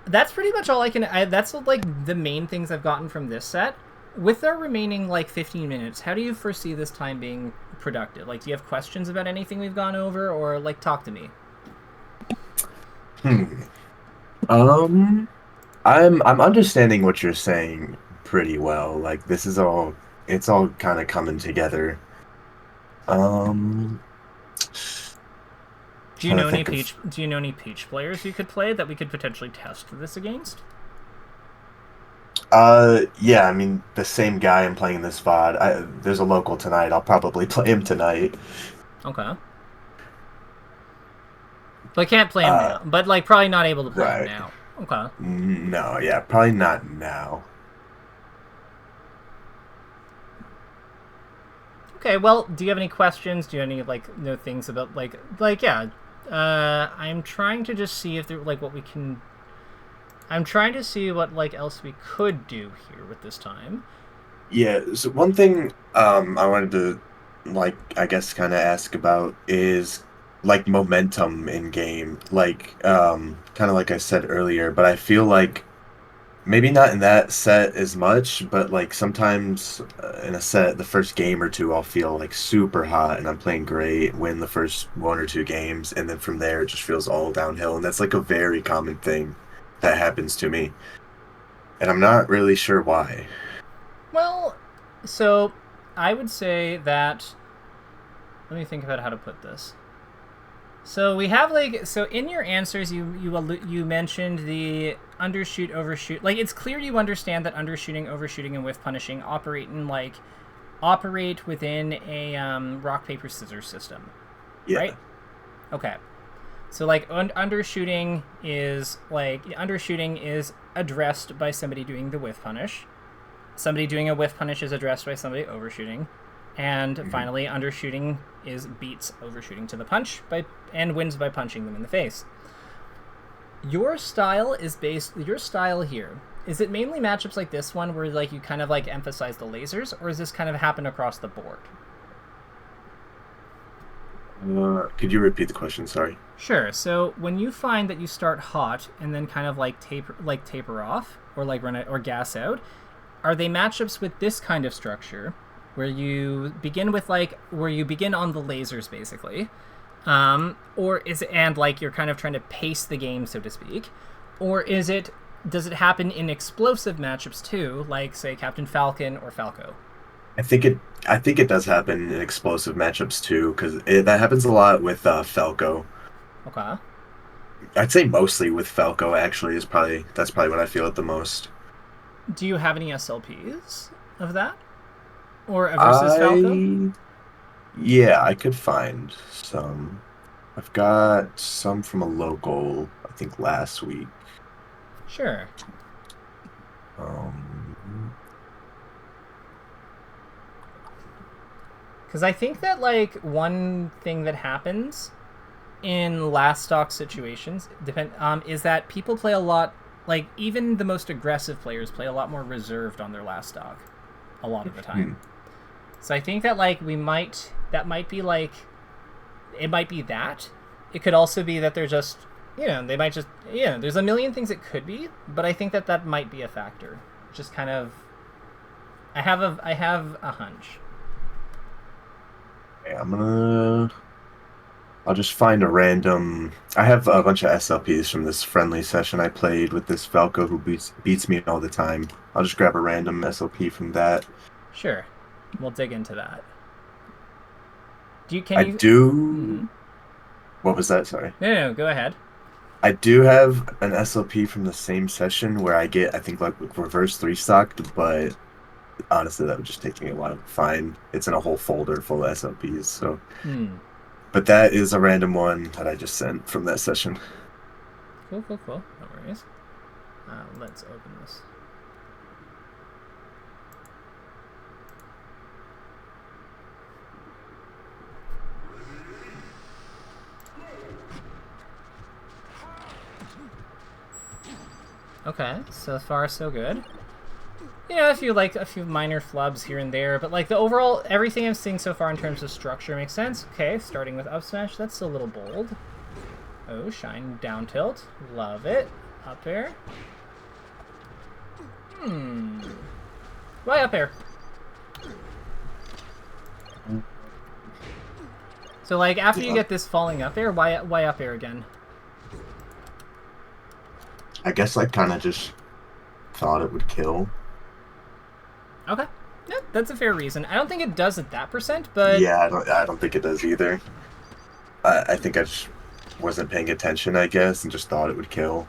That's pretty much all that's, like, the main things I've gotten from this set. With our remaining, like, 15 minutes, how do you foresee this time being productive? Like, do you have questions about anything we've gone over, or, like, talk to me? I'm understanding what you're saying pretty well. Like, it's all kind of coming together. Do you know any Peach players you could play that we could potentially test this against? Yeah, I mean, the same guy I'm playing this VOD. There's a local tonight. I'll probably play him tonight. Okay. But can't play him now. But, like, probably not able to play him now. Okay. No, yeah, probably not now. Okay, well, do you have any questions? Do you have any, like, know things about, yeah. I'm trying to just see if there, like, what we can... I'm trying to see what, like, else we could do here with this time. Yeah, so one thing I wanted to, like, I guess kind of ask about is, like, momentum in game. Like, kind of like I said earlier, but I feel like maybe not in that set as much, but, like, sometimes in a set, the first game or two, I'll feel, like, super hot and I'm playing great, win the first one or two games, and then from there it just feels all downhill. And that's, like, a very common thing that happens to me. And I'm not really sure why. Well, so I would say that... Let me think about how to put this. So we have, like... So in your answers, you mentioned the undershoot, overshoot. Like, it's clear you understand that undershooting, overshooting, and whiff punishing operate within a rock, paper, scissors system. Yeah. Right? Okay. So, like, undershooting is addressed by somebody doing the whiff punish. Somebody doing a whiff punish is addressed by somebody overshooting. And finally, undershooting beats overshooting to the punch and wins by punching them in the face. Your style here, is it mainly matchups like this one where, like, you kind of, like, emphasize the lasers, or does this kind of happen across the board? Could you repeat the question? Sorry. Sure. So when you find that you start hot and then kind of like taper off or like run it or gas out, are they matchups with this kind of structure where you begin on the lasers basically, or is it, and like you're kind of trying to pace the game, so to speak, or does it happen in explosive matchups too, like say Captain Falcon or Falco? I think it does happen in explosive matchups too, because that happens a lot with Falco. Okay. I'd say mostly with Falco. Actually, that's probably what I feel it the most. Do you have any SLPs of that, or versus Falco? Yeah, I could find some. I've got some from a local, I think last week. Sure. Um, Because I think that, like, one thing that happens in last stock situations is that people play a lot, like, even the most aggressive players play a lot more reserved on their last stock a lot of the time. hmm. So I think that, like, that might be, like, it might be that. It could also be that they're just, they might just, there's a million things it could be, but I think that that might be a factor. Just kind of, I have a hunch. Yeah, I'll just find a random. I have a bunch of SLPs from this friendly session I played with this Falco who beats me all the time. I'll just grab a random SLP from that. Sure, we'll dig into that. Can I you? Mm-hmm. do. What was that? Sorry. No, go ahead. I do have an SLP from the same session where I get, I think, like reverse three stocked, but honestly, that would just take me a while to find. It's in a whole folder full of SLPs. So, Hmm. but that is a random one that I just sent from that session. Cool. No worries. Let's open this. Okay, so far so good. A few minor flubs here and there, but like the overall, everything I'm seeing so far in terms of structure makes sense. Okay, starting with up smash, that's a little bold. Oh, shine down tilt, love it. Up air. Why up air? So like after you get this falling up air, why up air again? I guess I kind of just thought it would kill. Okay. Yeah, that's a fair reason. I don't think it does at that percent, but Yeah, I don't think it does either. I think I just wasn't paying attention, I guess, and just thought it would kill.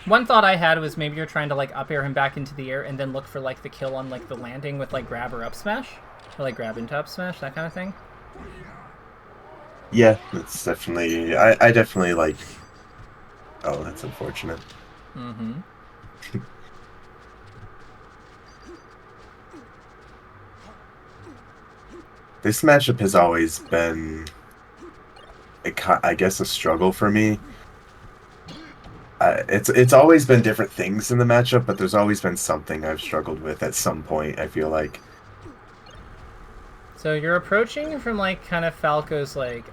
one thought I had was maybe you're trying to like up air him back into the air and then look for like the kill on like the landing with like grab or up smash, or like grab into up smash, that kind of thing. Yeah, it's definitely. I definitely like. Oh, that's unfortunate. Mm-hmm. This matchup has always been, I guess, a struggle for me. It's always been different things in the matchup, but there's always been something I've struggled with at some point, I feel like. So you're approaching from like kind of Falco's like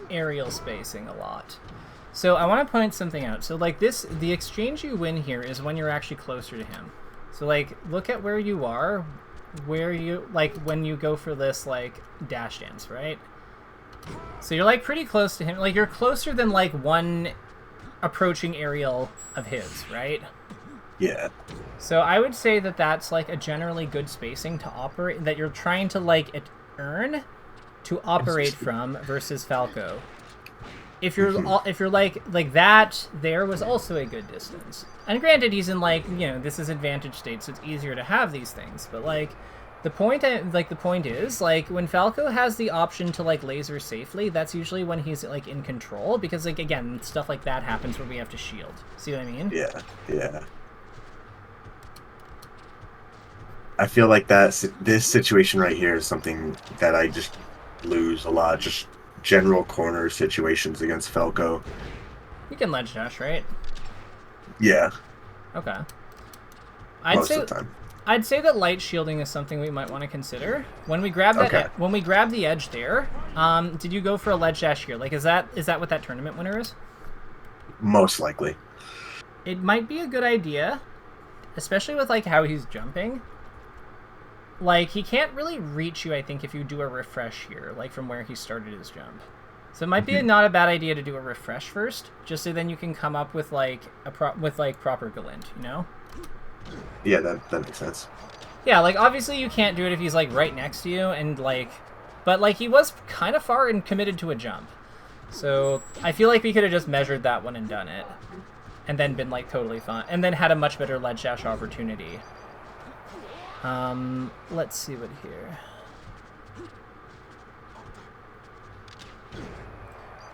aerial spacing a lot. So I want to point something out. So like the exchange you win here is when you're actually closer to him. So like look at where you are, where you like when you go for this like dash dance, right? So you're like pretty close to him. Like you're closer than like one approaching aerial of his, right? Yeah. So I would say that that's like a generally good spacing to operate, that you're trying to like earn to operate from versus Falco. If you're like that, there was also a good distance. And granted, he's in like this is advantage state, so it's easier to have these things. But like the point is like when Falco has the option to like laser safely, that's usually when he's like in control, because like again stuff like that happens where we have to shield. See what I mean? Yeah. I feel like this situation right here is something that I just lose a lot. Just general corner situations against Falco. You can ledge dash, right? Yeah. Okay. Most of the time. I'd say that light shielding is something we might want to consider when we grab that. Okay. When we grab the edge there, did you go for a ledge dash here? Like, is that what that tournament winner is? Most likely. It might be a good idea, especially with like how he's jumping. Like, he can't really reach you, I think, if you do a refresh here, like from where he started his jump. So it might be not a bad idea to do a refresh first, just so then you can come up with like proper glint, you know? Yeah, that makes sense. Yeah, like obviously you can't do it if he's like right next to you, and like, but like he was kind of far and committed to a jump. So I feel like we could have just measured that one and done it, and then been like totally fine, and then had a much better ledge dash opportunity. Let's see what here.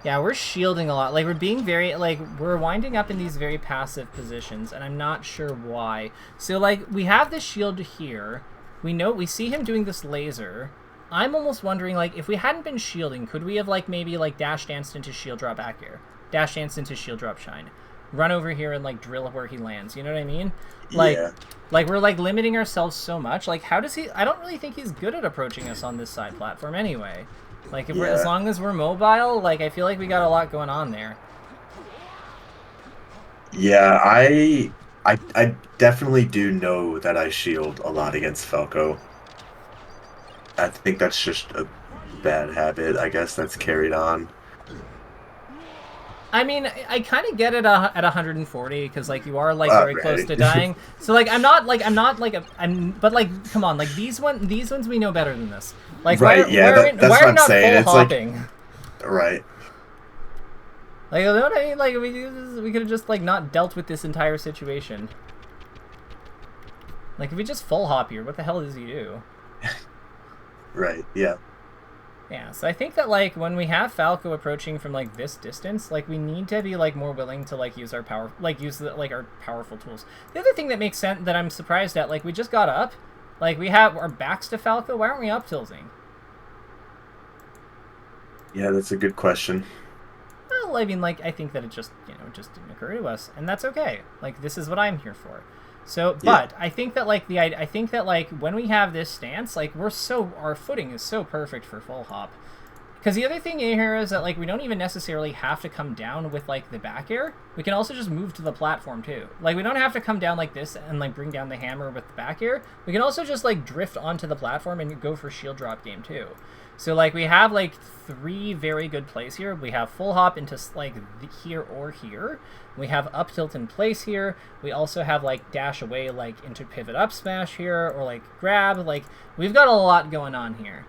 Yeah, we're shielding a lot. Like, we're being very, like, we're winding up in these very passive positions, and I'm not sure why. So, like, we have this shield here. We see him doing this laser. I'm almost wondering, like, if we hadn't been shielding, could we have, like, maybe, like, dash danced into shield drop back here? Dash danced into shield drop shine. Run over here and, like, drill where he lands. You know what I mean? Like, Yeah. like, we're, like, limiting ourselves so much. Like, how does he... I don't really think he's good at approaching us on this side platform anyway. Like, if we're, as long as we're mobile, like, I feel like we got a lot going on there. Yeah, I definitely do know that I shield a lot against Falco. I think that's just a bad habit, I guess, that's carried on. I mean, I kind of get it at 140 because like you are like very Right. close to dying. So like but like come on, like these ones we know better than this. Like Right, yeah, that's what I'm not saying. full It's hopping? like, right. Like, you know what I mean? Like we could have just like not dealt with this entire situation. Like if we just full hop here, what the hell does he do? Right, yeah. Yeah, so I think that, like, when we have Falco approaching from, like, this distance, like, we need to be, like, more willing to, like, use our our powerful tools. The other thing that makes sense, that I'm surprised at, like, we just got up. Like, we have our backs to Falco. Why aren't we up tilting? Yeah, that's a good question. Well, I mean, like, I think that it just, you know, just didn't occur to us. And that's okay. Like, this is what I'm here for. So, but I think that, like, when we have this stance, like, our footing is so perfect for full hop. Because the other thing here is that, like, we don't even necessarily have to come down with, like, the back air. We can also just move to the platform, too. Like, we don't have to come down like this and, like, bring down the hammer with the back air. We can also just, like, drift onto the platform and go for shield drop game, too. So, like, we have, like, 3 very good plays here. We have full hop into, like, here or here. We have up tilt in place here. We also have, like, dash away, like, into pivot up smash here, or, like, grab. Like, we've got a lot going on here.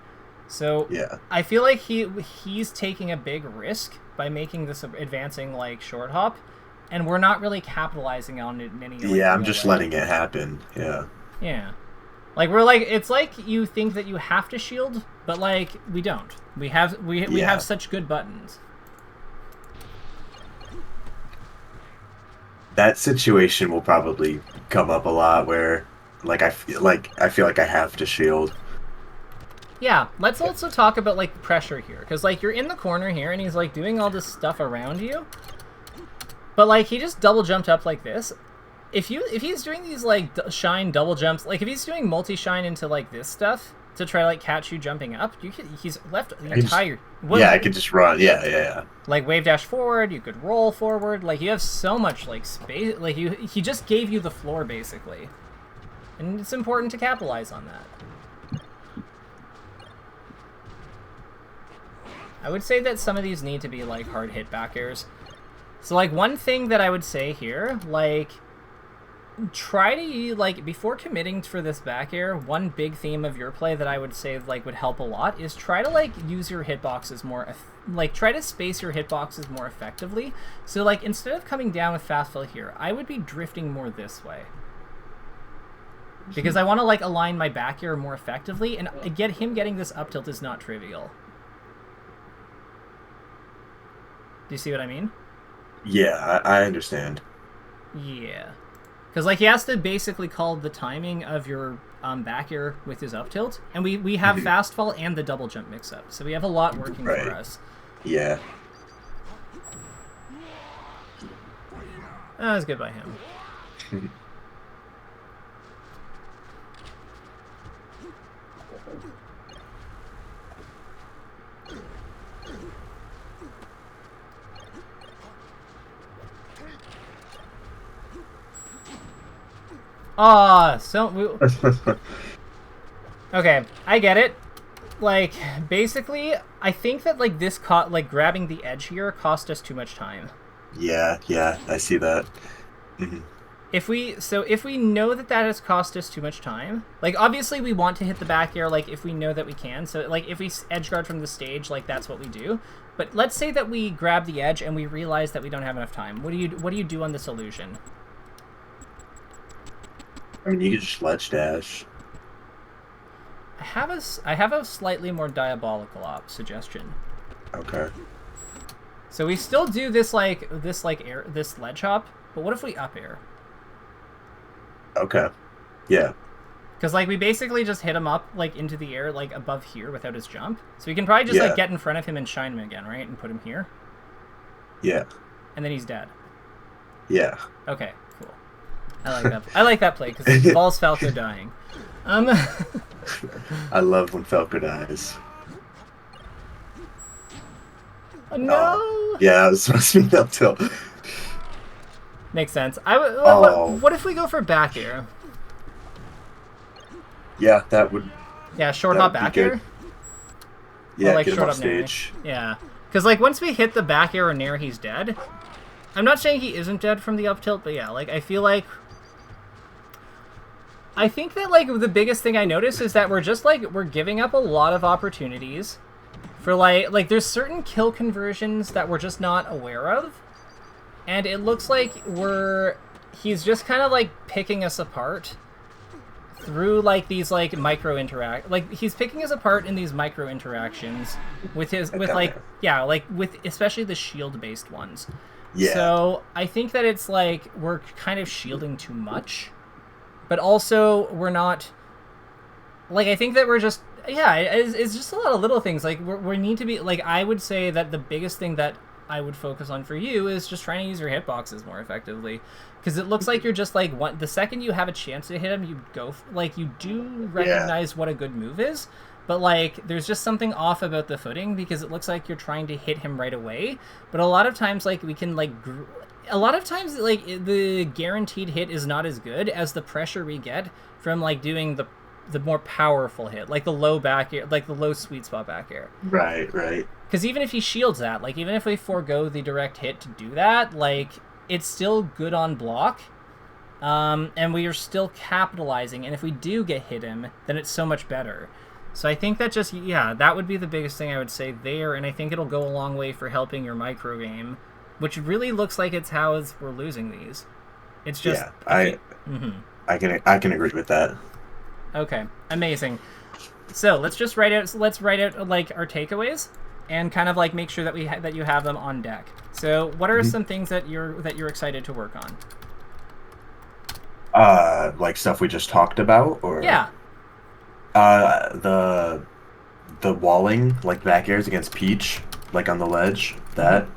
So, Yeah. I feel like he's taking a big risk by making this advancing, like, short hop, and we're not really capitalizing on it in any, like, Yeah, I'm real just way. letting it happen, yeah. Yeah. Like, we're like, it's like you think that you have to shield, but like we don't. We have such good buttons. That situation will probably come up a lot where like I feel like I have to shield. Yeah, let's also talk about like pressure here, because like you're in the corner here and he's like doing all this stuff around you. But like he just double jumped up like this. If he's doing these like shine double jumps, like if he's doing multi-shine into like this stuff to try to like catch you jumping up, he's left the entire... Yeah, I could just run. Yeah. Like wave dash forward, you could roll forward. Like you have so much like space. Like he just gave you the floor basically, and it's important to capitalize on that. I would say that some of these need to be like hard hit back airs. So like one thing that I would say here, like try to like before committing for this back air, one big theme of your play that I would say like would help a lot is try to like use your hitboxes more, like try to space your hitboxes more effectively. So like instead of coming down with fast fill here, I would be drifting more this way, because I want to like align my back air more effectively, and getting this up tilt is not trivial. Do you see what I mean? Yeah, I understand. Yeah. Because, like, he has to basically call the timing of your back air with his up tilt. And we have fast fall and the double jump mix-up. So we have a lot working for us. Yeah. That was good by him. Okay, I get it. Like, basically, I think that, like, grabbing the edge here cost us too much time. Yeah, I see that. If we know that has cost us too much time, like, obviously we want to hit the back air, like, if we know that we can. So, like, if we edge guard from the stage, like, that's what we do. But let's say that we grab the edge and we realize that we don't have enough time. What do you do on this illusion? I mean, you could just ledge dash. I have a slightly more diabolical suggestion. Okay. So we still do this ledge hop, but what if we up air? Okay. Yeah. Because like we basically just hit him up like into the air like above here without his jump. So we can probably just like get in front of him and shine him again, right? And put him here. Yeah. And then he's dead. Yeah. Okay, cool. I like that. I like that play because it involves Falco dying. I love when Falco dies. No. Yeah, it was supposed to be up tilt. Makes sense. What if we go for back air? Yeah, that would. Yeah, short hop back air. Yeah, like get him short off up nair. stage. Yeah, because like once we hit the back air or nair, he's dead. I'm not saying he isn't dead from the up tilt, but yeah, like I think that like the biggest thing I noticed is that we're giving up a lot of opportunities for like there's certain kill conversions that we're just not aware of, and it looks like he's just kind of like picking us apart through like these like he's picking us apart in these micro interactions with especially the shield based ones. Yeah. So I think that it's like we're kind of shielding too much, but also we're not. Like I think that we're just it's just a lot of little things. Like we need to be like I would say that the biggest thing that I would focus on for you is just trying to use your hitboxes more effectively, because it looks like you're just like the second you have a chance to hit him, you go like you do recognize what a good move is. But, like, there's just something off about the footing because it looks like you're trying to hit him right away. But a lot of times, like, we can, like... A lot of times, like, the guaranteed hit is not as good as the pressure we get from, like, doing the more powerful hit. Like, the low back air, like, the low sweet spot back air. Right. Because even if he shields that, like, even if we forego the direct hit to do that, like, it's still good on block. And we are still capitalizing. And if we do get hit him, then it's so much better. So I think that that would be the biggest thing I would say there, and I think it'll go a long way for helping your micro game, which really looks like it's how we're losing these. It's just I can agree with that. Okay, amazing. So let's write out like our takeaways, and kind of like make sure that that you have them on deck. So what are some things that you're excited to work on? Like stuff we just talked about, or yeah. The walling, like back airs against Peach, like on the ledge, that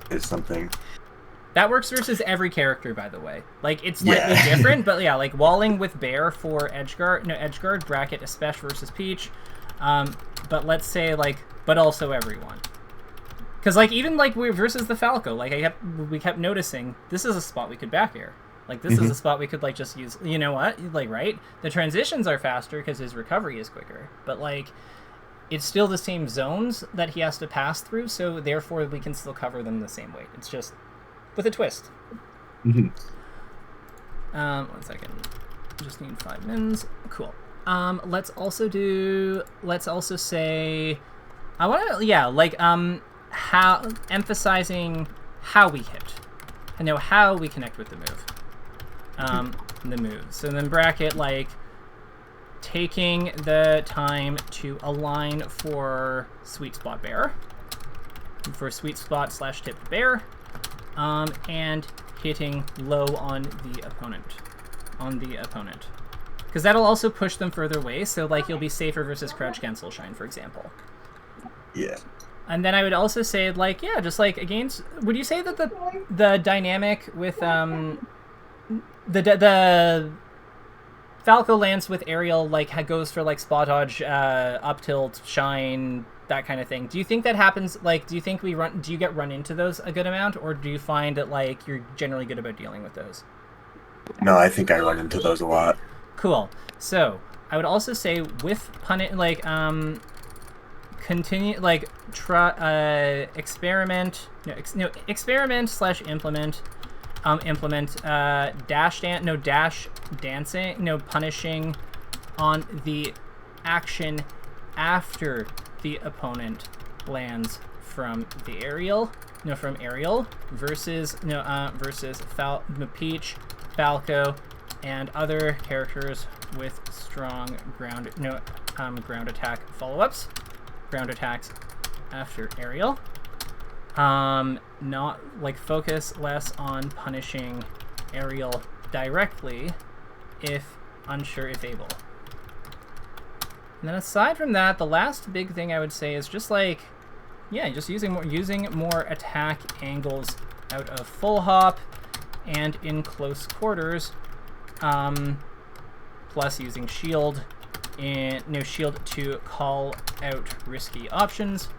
is something. That works versus every character, by the way. Like, it's slightly different, but yeah, like walling with Bear for edgeguard, bracket, especially versus Peach. But let's say, like, but also everyone. Because, like, even, like, versus the Falco, like, we kept noticing, this is a spot we could back air. Like, this is a spot we could, like, just use... You know what? Like, right? The transitions are faster because his recovery is quicker. But, like, it's still the same zones that he has to pass through, so therefore we can still cover them the same way. It's just with a twist. 1 second. Just need 5 mins. Cool. Let's also say... I want to... how... Emphasizing how we hit. And know how we connect with the move. The moves. So then bracket, like, taking the time to align for sweet spot bear, for sweet spot / tipped bear, and hitting low on the opponent, because that'll also push them further away. So like you'll be safer versus crouch cancel shine, for example. Yeah. And then I would also say, like, yeah, just like against. Would you say that the dynamic with the Falco Lance with aerial, like, goes for, like, spot dodge, up tilt, shine, that kind of thing. Do you think that happens, like, do you get run into those a good amount, or do you find that, like, you're generally good about dealing with those? No, I think I run into those a lot. Cool. So, I would also say with continue, like, experiment / implement, dash dancing, punishing on the action after the opponent lands from the aerial, versus Peach, Falco, and other characters with strong ground, ground attack follow-ups, ground attacks after aerial. Not like focus less on punishing aerial directly if unsure if able. And then aside from that, the last big thing I would say is just like, yeah, just using more attack angles out of full hop and in close quarters, plus using shield shield to call out risky options.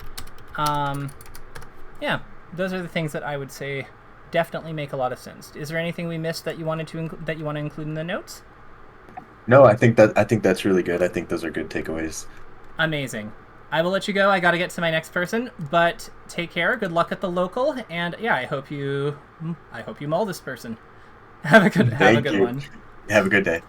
Yeah, those are the things that I would say definitely make a lot of sense. Is there anything we missed that you wanted to that you want to include in the notes? No, I think that's really good. I think those are good takeaways. Amazing. I will let you go. I got to get to my next person, but take care. Good luck at the local, and yeah, I hope you maul this person. Have a good Thank you. one. Have a good day.